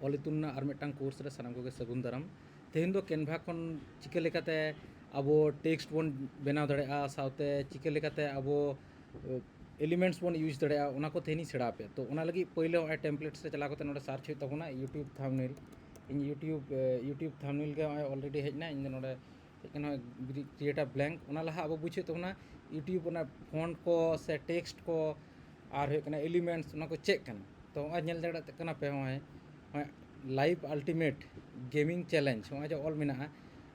all इतुन और मिट्टांग course रे सानाम कोगे सगुन दाराम तेहेन दो कैनभा खन चिका लेकाते अबो टेक्स्ट बोन बनाव दाड़ेया साउते चिका लेकाते अबो एलिमेंट्स बोन यूज दाड़ेया ओना को तेहेनी सेड़ा पे तो ओना लगी पहिले ओय टेम्पलेट्स रे चला कते नोडे सार्च हुई तबोना यूट्यूब थंबनेल इन यूट्यूब थंबनेल के ऑलरेडी हेजना इन नोडे हेकना क्रिएट अ ब्लैंक ओना लहा अबो बुझे तबोना यूट्यूब ओना फॉन्ट को से टेक्स्ट को और हेकना एलिमेंट्स ओना को चेक कना तो ओय नेल दाड़े कना पे ओय लाइव अल्टीमेट गेमिंग चैलेंज होगा जो ऑल मेना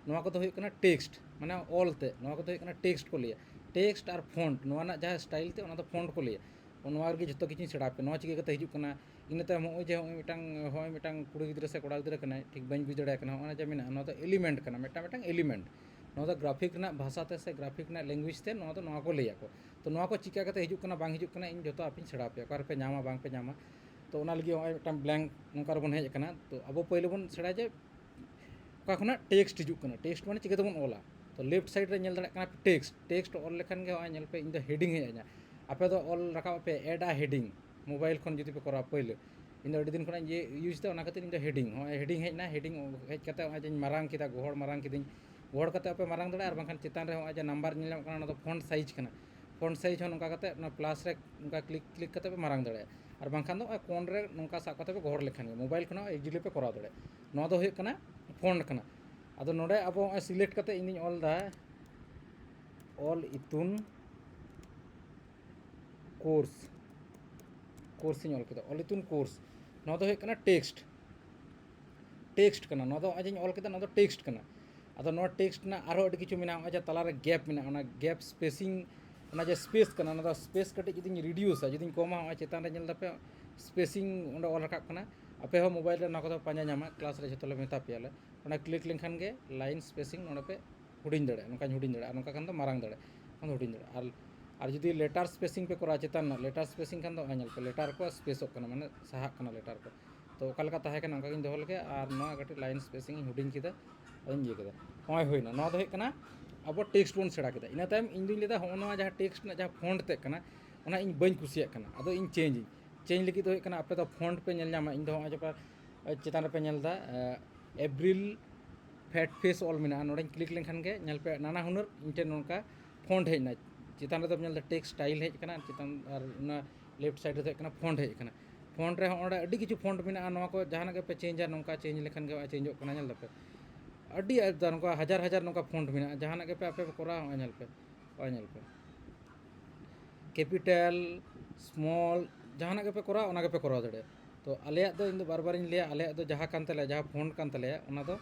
नोआ को तो हुई कना टेक्स्ट माने ऑल ते नोआ को तो हुई कना टेक्स्ट को लिया टेक्स्ट और फॉन्ट नोआ ना जहाँ स्टाइल ते ओना तो फॉन्ट को लिया नोआ गे जतो किछि सेड़ा पे नोआ चिके कते हिजुक कना इन ते होय जे होय मिटांग कुड़ी गिद्रा से कोड़ा गिद्रा कना ठीक बन बुझ दड़ा कना ओना जे मेना नोआ तो एलिमेंट कना मिटांग एलिमेंट नोआ तो ग्राफिक ना भाषा ते से ग्राफिक ना लैंग्वेज ते नोआ तो नोआ को लिया को तो नोआ को चिका कते हिजुक कना बांग हिजुक कना इन जतो आपिन सेड़ा पे कार पे नामा बांग पे नामा तो ओना लगी मिटांग ब्लैंक नोका बन हेज कना तो अब पहले बन सेड़ा जे का टेक्स्ट हिजुक कना टेक्स्ट माने चिके तबन ऑला तो लेफ्ट साइड रे नेल दाड़ा कना टेक्स्ट ऑल लेखान गे होय नेल पे इन द हेडिंग हेज आ냐 आपे तो ऑल रखा पे एड आ हेडिंग मोबाइल खन जुदी पे करा पहले इन द दिन खना ये यूज दा ओना खातिर इन द हेडिंग होय हेडिंग हेज ना हेडिंग हेज कते होय जे मारांग किदा गोहड़ मारांग किदिन गोहड़ कते आपे मारांग दाड़ा और बांखान चितान रे होय जे नंबर नेल कना तो फॉन्ट साइज कना फॉन्ट साइज हो नोका कते ना प्लस रे नोका क्लिक कते पे मारांग दाड़ा और बांखान दो कोन रे नोका सा कते पे गोहड़ लेखान मोबाइल खना इजिली पे करा दाड़ा नो दो होय कना फॉन्ट कना अदो नोडे अब सिलेक्ट कते इन ऑल दा ऑल इतुन कोर्स इन ऑल केदा ऑल इतुन कोर्स नो दो होय कना टेक्स्ट कना नो दो अजन ऑल केदा नो दो टेक्स्ट कना अदो नो टेक्स्ट ना आरो अडी किछु मेना अजा तला रे गैप मेना ओना गैप स्पेसिंग ओना जे स्पेस कना ओना दो स्पेस कटे जदिन रिड्यूस जदिन कमा चेतान रे नेल दापे स्पेसिंग ओंडे ऑल रखा कना आपे हो मोबाइल रे नको पांजा नामा क्लास रे जतले मेता पेले ओना क्लिक लेनखान गे लाइन स्पेसिंग ओंडे पे हुडिन दड़े नोका हुडिन दड़े नोका खान दो मारांग दड़े खान हुडिन दड़े और जुदी लेटर स्पेसिंग पे करा चेतान लेटर स्पेसिंग खान दो आनेल पे लेटर को स्पेस कना माने साहा कना लेटर को तो ओका लका ताहे कना ओका गिन दोहो लगे और नोआ गटी लाइन स्पेसिंग हुडिन किदा अइन ये किदा होय होइना नोआ दो कना अब टेक्स्ट बोन सेड़ा किदा इना तायम इन दिन लेदा हो नोआ जहाँ टेक्स्ट ना जहाँ फॉन्ट ते कना ओना इन बइन कुसिया कना अदो इन चेंज लगी तो कना आपे तो फॉन्ट पे नेल नामा इन दो जपा चेतान रे पे नेल दा एप्रिल फैट फेस ऑल मेना नोडे क्लिक लेनखान गे नेल पे नाना हुनर इनटे नोका फॉन्ट हेजना चेतान रे तो नेल दा टेक्स्ट स्टाइल हेज कना चेतान और ना लेफ्ट साइड रे कना फॉन्ट हेज कना फॉन्ट रे ओंडे अडी किछु फॉन्ट मेना नोआ को जहाना के पे चेंज नोका चेंज लेखान गे चेंजो कना नेल दापे अडी नोका हजार नोका फॉन्ट मेना जहाना के पे आपे करा नेल पे कैपिटल स्मॉल जहाना के पे करा दड़े तो आलिया दो इन बार बार इन लिया आलिया दो जहाँ कान तले जहाँ फॉन्ट कान तले ओना दो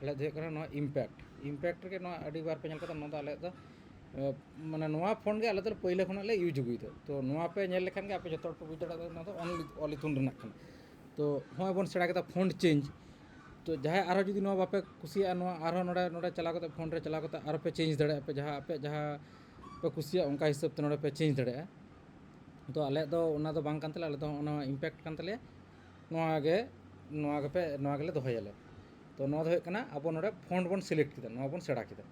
आले दो कना नो इम्पैक्ट के नो अडी बार पे नेल कता नो दो आले दो माने नोआ फॉन्ट गे आले दो पहिले खना ले यूज गुई तो नोआ पे नेल लेखान गे आपे जतो पे बुझ दड़ा नो दो ऑल इतुन रना खान तो होय बोन सेड़ा केदा फॉन्ट चेंज तो जहाँ आरो जुदी नो बापे कुसिया नो आरो नोडे चला कते फॉन्ट रे चला कते आरो पे चेंज दड़े पे जहाँ पे कुसिया उनका हिसाब ते नोडे पे चेंज दड़े तो आले दो ओना दो बांग कान तले आले दो ओना इम्पैक्ट कान तले नोआ गेले दोहयाले तो नोआ दो होय कना अब नोडे फॉन्ट बोन सिलेक्ट किदा नोआ बोन सेड़ा किदा